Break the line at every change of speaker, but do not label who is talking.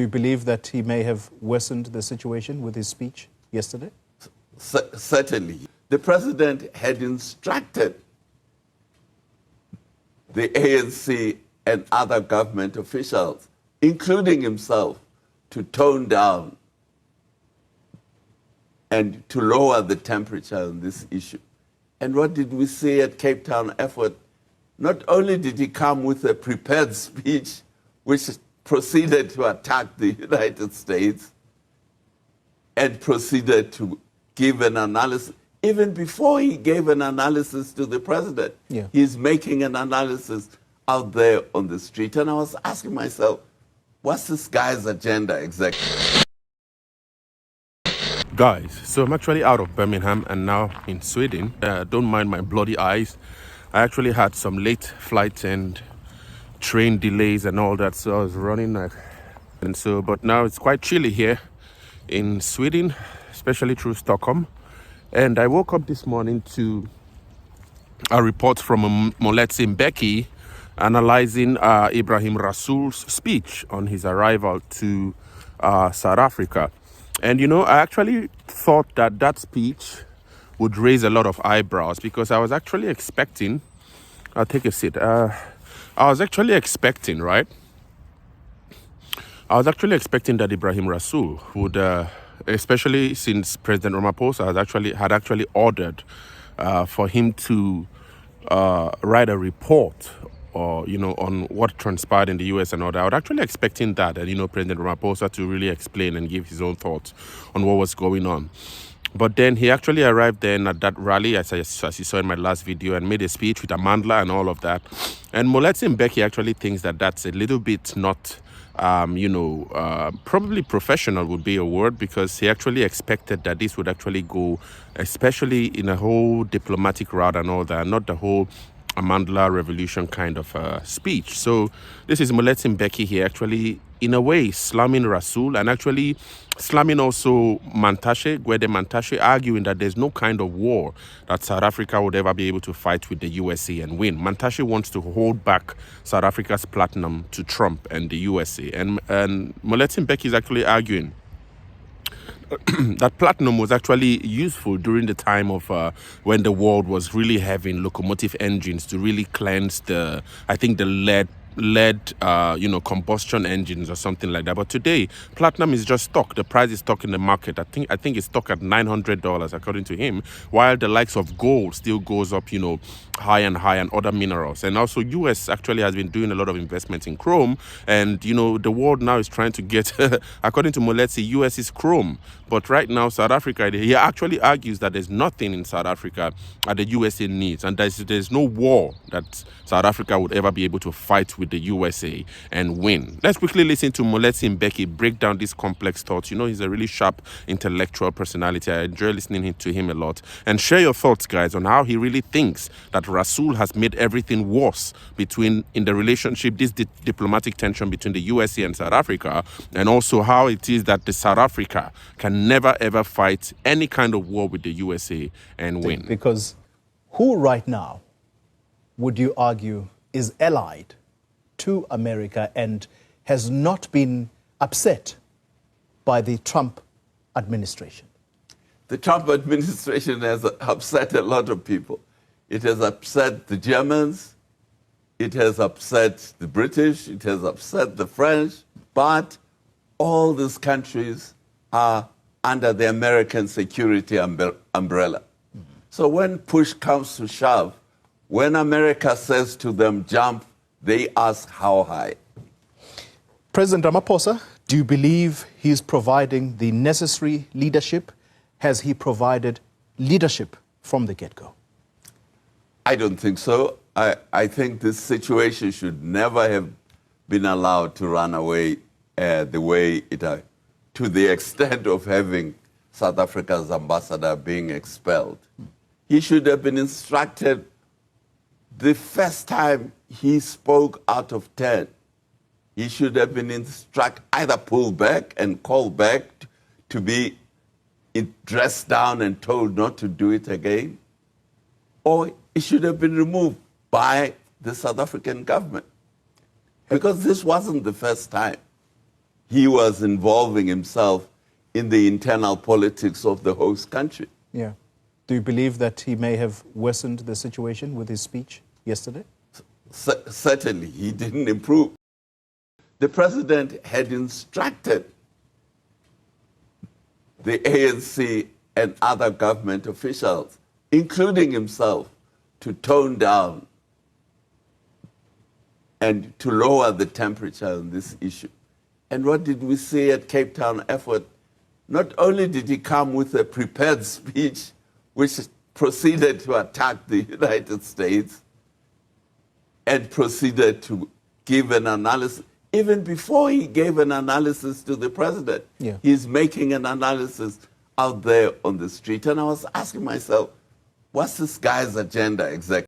Do you believe that he may have worsened the situation with his speech yesterday?
Certainly. The president had instructed the ANC and other government officials, including himself, to tone down and to lower the temperature on this issue. And what did we see at Cape Town Airport? Not only did he come with a prepared speech, which proceeded to attack the United States and proceeded to give an analysis. Even before he gave an analysis to the president, he's making an analysis out there on the street. And I was asking myself, what's this guy's agenda exactly?
Guys, so I'm actually out of Birmingham and now in Sweden. Don't mind my bloody eyes. I actually had some late flights and train delays and all that, so I was running but now it's quite chilly here in Sweden, especially through Stockholm. And I woke up this morning to a report from Mbeki analyzing Ibrahim Rasool's speech on his arrival to South Africa. And, you know, I actually thought that that speech would raise a lot of eyebrows because I was actually expecting, I'll take a seat. I was actually expecting, right? I was actually expecting that Ibrahim Rasool would, especially since President Ramaphosa had actually ordered for him to write a report or, you know, on what transpired in the US and all that. I was actually expecting that, and, you know, President Ramaphosa to really explain and give his own thoughts on what was going on. But then he actually arrived then at that rally, as you saw in my last video, and made a speech with Amandla and all of that. And Mbeki actually thinks that that's a little bit not, probably professional would be a word, because he actually expected that this would actually go, especially in a whole diplomatic route and all that, not the whole Amandla revolution kind of speech. So this is Mbeki here actually, in a way, slamming Rasool and actually slamming also Gwede Mantashe, arguing that there's no kind of war that South Africa would ever be able to fight with the USA and win. Mantashe wants to hold back South Africa's platinum to Trump and the USA. And Mbeki is actually arguing that platinum was actually useful during the time of when the world was really having locomotive engines to really cleanse the lead combustion engines or something like that. But today, platinum is just stock. The price is stock in the market. I think it's stock at $900 according to him, while the likes of gold still goes up, you know, high and other minerals. And also US actually has been doing a lot of investments in chrome, and, you know, the world now is trying to get according to Moletsi, US is chrome. But right now, South Africa, he actually argues that there's nothing in South Africa that the USA needs, and there's no war that South Africa would ever be able to fight with the USA and win. Let's quickly listen to Mbeki break down these complex thoughts. You know, he's a really sharp intellectual personality. I enjoy listening to him a lot. And share your thoughts, guys, on how he really thinks that Rasool has made everything worse in the relationship, this diplomatic tension between the USA and South Africa, and also how it is that the South Africa can never ever fight any kind of war with the USA and win.
Because who right now would you argue is allied to America and has not been upset by the Trump administration?
The Trump administration has upset a lot of people. It has upset the Germans, it has upset the British, it has upset the French, but all these countries are under the American security umbrella. So when push comes to shove, when America says to them, jump, they ask how high.
President Ramaphosa, do you believe he's providing the necessary leadership? Has he provided leadership from the get-go?
I don't think so. I think this situation should never have been allowed to run away the way it to the extent of having South Africa's ambassador being expelled. He should have been instructed the first time he spoke out of 10. He should have been instructed either pull back and call back to be dressed down and told not to do it again, or it should have been removed by the South African government. Because this wasn't the first time he was involving himself in the internal politics of the host country.
Yeah. Do you believe that he may have worsened the situation with his speech yesterday?
Certainly, he didn't improve. The president had instructed the ANC and other government officials, including himself, to tone down and to lower the temperature on this issue. And what did we see at Cape Town Airport? Not only did he come with a prepared speech which proceeded to attack the United States and proceeded to give an analysis, even before he gave an analysis to the president, he's making an analysis out there on the street. And I was asking myself, what's this guy's agenda exactly?